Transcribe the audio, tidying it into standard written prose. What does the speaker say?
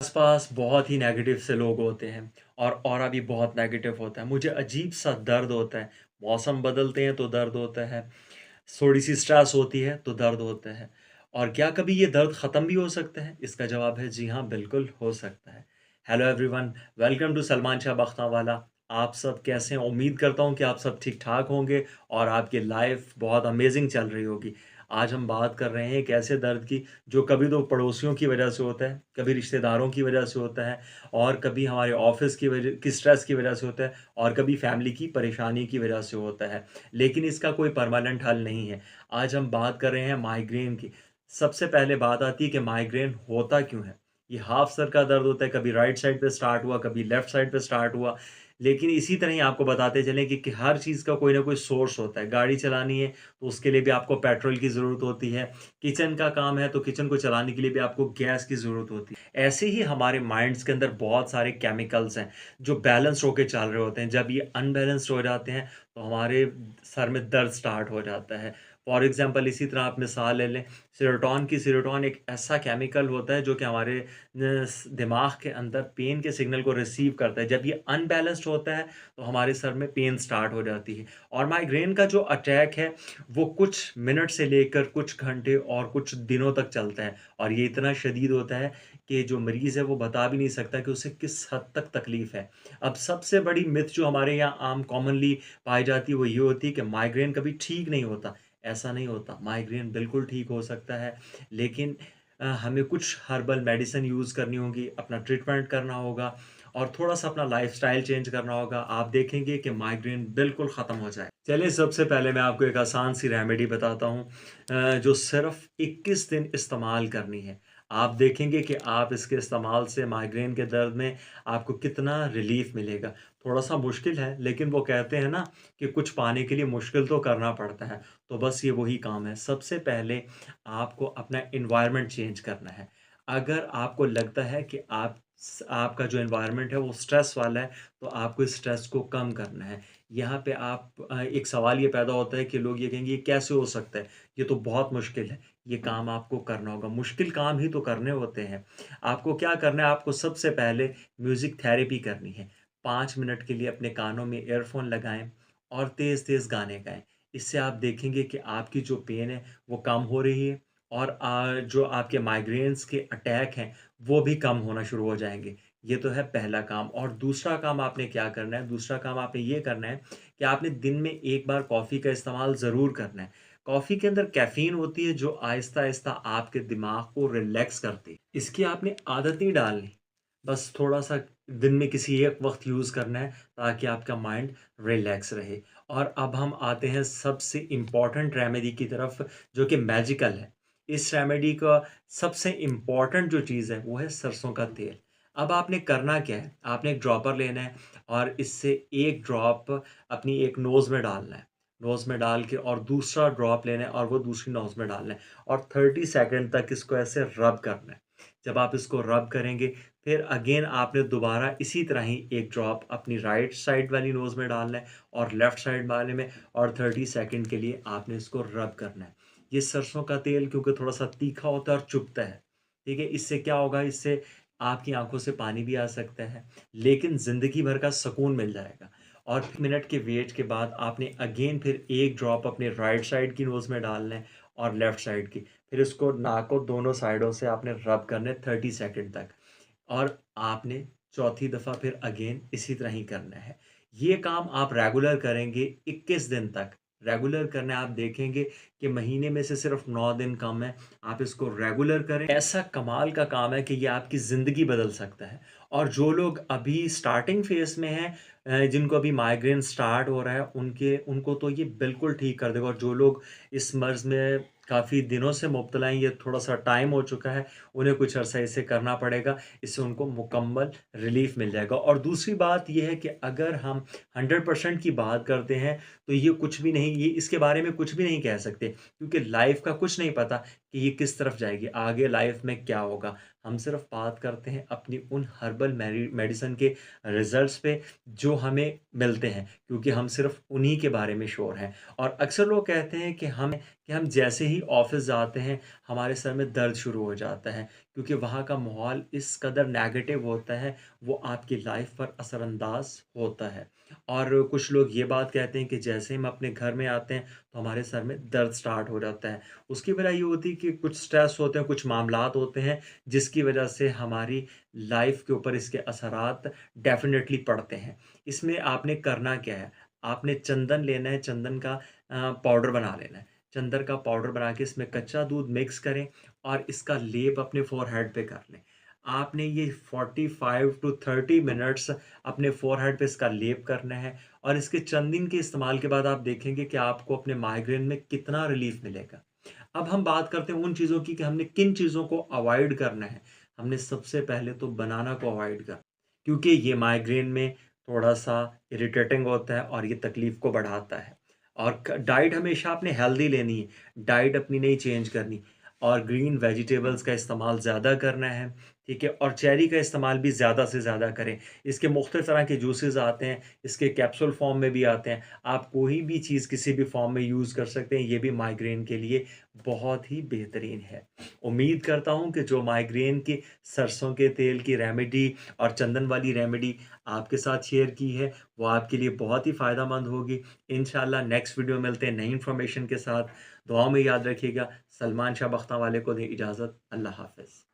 आस-पास बहुत ही नेगेटिव से लोग होते हैं और ऑरा भी बहुत नेगेटिव होता है। मुझे अजीब-सा दर्द होता है। मौसम बदलते हैं तो दर्द होता है, थोड़ी-सी स्ट्रेस होती है तो दर्द होता है। और क्या कभी ये दर्द ख़त्म भी हो सकता है? इसका जवाब है जी हाँ, बिल्कुल हो सकता है। Hello everyone, welcome to Salman Shah Bakhtawala. आप सब कैसे हैं? उम्मीद करता हूँ कि आप सब ठीक-ठाक होंगे और आपकी लाइफ़ बहुत अमेज़िंग चल रही होगी। आज हम बात कर रहे हैं एक ऐसे दर्द की जो कभी तो पड़ोसियों की वजह से होता है, कभी रिश्तेदारों की वजह से होता है और कभी हमारे ऑफ़िस की स्ट्रेस की वजह से होता है और कभी फैमिली की परेशानी की वजह से होता है। लेकिन इसका कोई परमानेंट हल नहीं है। आज हम बात कर रहे हैं माइग्रेन की। सबसे पहले बात आती है कि माइग्रेन होता क्यों है? ये हाफ़ सर का दर्द होता है, कभी राइट साइड पे स्टार्ट हुआ, कभी लेफ्ट साइड पे स्टार्ट हुआ। लेकिन इसी तरह ही आपको बताते चलें कि हर चीज़ का कोई ना कोई सोर्स होता है। गाड़ी चलानी है तो उसके लिए भी आपको पेट्रोल की ज़रूरत होती है। किचन का काम है तो किचन को चलाने के लिए भी आपको गैस की ज़रूरत होती है। ऐसे ही हमारे माइंड्स के अंदर बहुत सारे केमिकल्स हैं जो बैलेंस्ड होके चल रहे होते हैं। जब ये अनबैलेंस्ड हो जाते हैं तो हमारे सर में दर्द स्टार्ट हो जाता है। फॉर एग्ज़ाम्पल इसी तरह आप मिसाल ले लें सेरोटोन एक ऐसा केमिकल होता है जो कि हमारे दिमाग के अंदर पेन के सिग्नल को रिसीव करता है। जब ये अनबैलेंस्ड होता है तो हमारे सर में पेन स्टार्ट हो जाती है। और माइग्रेन का जो अटैक है वो कुछ मिनट से लेकर कुछ घंटे और कुछ दिनों तक चलता है और ये इतना शदीद होता है कि जो मरीज़ है वो बता भी नहीं सकता कि उसे किस हद तक तकलीफ़ है। अब सबसे बड़ी मिथ जो हमारे यहाँ आम कॉमनली पाई जाती है वो ये होती है कि माइग्रेन कभी ठीक नहीं होता। ऐसा नहीं होता, माइग्रेन बिल्कुल ठीक हो सकता है, लेकिन हमें कुछ हर्बल मेडिसिन यूज़ करनी होगी, अपना ट्रीटमेंट करना होगा और थोड़ा-सा अपना लाइफ़स्टाइल चेंज करना होगा। आप देखेंगे कि माइग्रेन बिल्कुल ख़त्म हो जाए। चलिए सबसे पहले मैं आपको एक आसान सी रेमेडी बताता हूँ जो सिर्फ़ 21 दिन इस्तेमाल करनी है। आप देखेंगे कि आप इसके इस्तेमाल से माइग्रेन के दर्द में आपको कितना रिलीफ़ मिलेगा। थोड़ा-सा मुश्किल है, लेकिन वो कहते हैं ना कि कुछ पाने के लिए मुश्किल तो करना पड़ता है। तो बस ये वही काम है। सबसे पहले आपको अपना एनवायरनमेंट चेंज करना है। अगर आपको लगता है कि आपका जो एनवायरनमेंट है वो स्ट्रेस वाला है, तो आपको इस स्ट्रेस को कम करना है। यहाँ पे एक सवाल ये पैदा होता है कि लोग ये कहेंगे ये कैसे हो सकता है? ये तो बहुत मुश्किल है। ये काम आपको करना होगा। मुश्किल काम ही तो करने होते हैं। आपको क्या करना है? आपको सबसे पहले म्यूज़िक थेरेपी करनी है। 5 मिनट के लिए अपने कानों में ईयरफ़ोन लगाएँ और तेज़-तेज़ गाने गाएँ। इससे आप देखेंगे कि आपकी जो पेन है वो कम हो रही है और जो आपके माइग्रेन्स के अटैक हैं वो भी कम होना शुरू हो जाएँगे। ये तो है पहला काम और दूसरा काम आपने क्या करना है, दूसरा काम आपने ये करना है कि आपने दिन में 1 बार कॉफ़ी का इस्तेमाल ज़रूर करना है। कॉफ़ी के अंदर कैफ़ीन होती है जो आहिस्ता-आहिस्ता आपके दिमाग को रिलैक्स करती है। इसकी आपने आदत नहीं डालनी, बस थोड़ा-सा दिन में किसी एक वक़्त यूज़ करना है ताकि आपका माइंड रिलैक्स रहे। और अब हम आते हैं सबसे इम्पोर्टेंट रेमेडी की तरफ जो कि मैजिकल है। इस रेमेडी का सबसे इम्पोर्टेंट जो चीज़ है वो है सरसों का तेल। अब आपने करना क्या है? आपने एक ड्रॉपर लेना है और इससे 1 ड्रॉप अपनी एक नोज़ में डालना है। नोज़ में डाल के और दूसरा ड्रॉप लेना है और वो दूसरी नोज़ में डालना है और 30 सेकंड तक इसको ऐसे रब करना है। जब आप इसको रब करेंगे फिर अगेन आपने दोबारा इसी तरह ही 1 ड्रॉप अपनी राइट साइड वाली नोज़ में डालना है और लेफ्ट साइड वाले में और 30 सेकंड के लिए आपने इसको रब करना है। ये सरसों का तेल क्योंकि थोड़ा-सा तीखा होता है और चुभता है, ठीक है? इससे क्या होगा, इससे आपकी आँखों से पानी भी आ सकता है, लेकिन ज़िंदगी भर का सुकून मिल जाएगा। और मिनट के वेट के बाद आपने अगेन फिर 1 ड्रॉप अपने राइट साइड की नोज़ में डालना है और लेफ्ट साइड की। फिर इसको नाक को दोनों साइडों से आपने रब करना है 30 सेकंड तक। और आपने चौथी दफ़ा फिर अगेन इसी तरह ही करना है। ये काम आप रेगुलर करेंगे 21 दिन तक। रेगुलर करना है, आप देखेंगे कि महीने में से सिर्फ़ 9 दिन कम है। आप इसको रेगुलर करें, ऐसा कमाल का काम है कि ये आपकी ज़िंदगी बदल सकता है। और जो लोग अभी स्टार्टिंग फ़ेज़ में हैं जिनको अभी माइग्रेन स्टार्ट हो रहा है, उनको तो ये बिल्कुल ठीक कर देगा और जो लोग इस मर्ज़ में काफ़ी दिनों से मुब्तला हैं, ये थोड़ा-सा टाइम हो चुका है, उन्हें कुछ अरसा इसे करना पड़ेगा। इससे उनको मुकम्मल रिलीफ़ मिल जाएगा। और दूसरी बात ये है कि अगर हम 100% की बात करते हैं, तो ये कुछ भी नहीं, ये इसके बारे में कुछ भी नहीं कह सकते क्योंकि लाइफ़ का कुछ नहीं पता कि ये किस तरफ जाएगी, आगे लाइफ़ में क्या होगा। हम सिर्फ़ बात करते हैं अपनी उन हर्बल मेडिसिन के रिज़ल्ट्स पे जो हमें मिलते हैं क्योंकि हम सिर्फ़ उन्हीं के बारे में श्योर हैं। और अक्सर लोग कहते हैं कि हमें कि हम जैसे ही ऑफ़िस जाते हैं, हमारे सर में दर्द शुरू हो जाता है, क्योंकि वहाँ का माहौल इस कदर नेगेटिव होता है, वो आपकी लाइफ़ पर असरअंदाज़ होता है। और कुछ लोग ये बात कहते हैं कि जैसे ही हम अपने घर में आते हैं, तो हमारे सर में दर्द स्टार्ट हो जाता है। उसकी वजह ये होती है कि कुछ स्ट्रेस होते हैं, कुछ मामलात होते हैं, जिसकी वजह से हमारी लाइफ़ के ऊपर इसके असरात डेफ़िनेटली पड़ते हैं। इसमें आपने करना क्या है? आपने चंदन लेना है, चंदन का पाउडर बना लेना है। चंदन का पाउडर बना के इसमें कच्चा दूध मिक्स करें और इसका लेप अपने फ़ोरहेड पे कर लें। आपने ये 45 टू 30 मिनट्स अपने फ़ोरहेड पे इसका लेप करना है और इसके चंदन के इस्तेमाल के बाद आप देखेंगे कि आपको अपने माइग्रेन में कितना रिलीफ़ मिलेगा। अब हम बात करते हैं उन चीज़ों की कि हमने किन चीज़ों को अवॉइड करना है। हमने सबसे पहले तो बनाना को अवॉइड कर, क्योंकि ये माइग्रेन में थोड़ा-सा इरिटेटिंग होता है और ये तकलीफ़ को बढ़ाता है। और क डाइट हमेशा आपने हेल्दी लेनी है, डाइट अपनी नहीं चेंज करनी और ग्रीन वेजिटेबल्स का इस्तेमाल ज़्यादा करना है, ठीक है? और चेरी का इस्तेमाल भी ज़्यादा से ज़्यादा करें। इसके मुख्तलिफ़ तरह के जूसेस आते हैं, इसके कैप्सूल फ़ॉर्म में भी आते हैं। आप कोई भी चीज़ किसी भी फ़ॉर्म में यूज़ कर सकते हैं, ये भी माइग्रेन के लिए बहुत ही बेहतरीन है। उम्मीद करता हूँ कि जो माइग्रेन की सरसों के तेल की रेमेडी और चंदन वाली रेमेडी आपके साथ शेयर की है, वो आपके लिए बहुत ही फ़ायदेमंद होगी। इंशाअल्लाह नेक्स्ट वीडियो में मिलते हैं नई इन्फॉर्मेशन के साथ। दुआओं में याद रखिएगा। सलमान शाह बख्तावाले को दें इजाज़त। अल्लाह हाफ़िज़।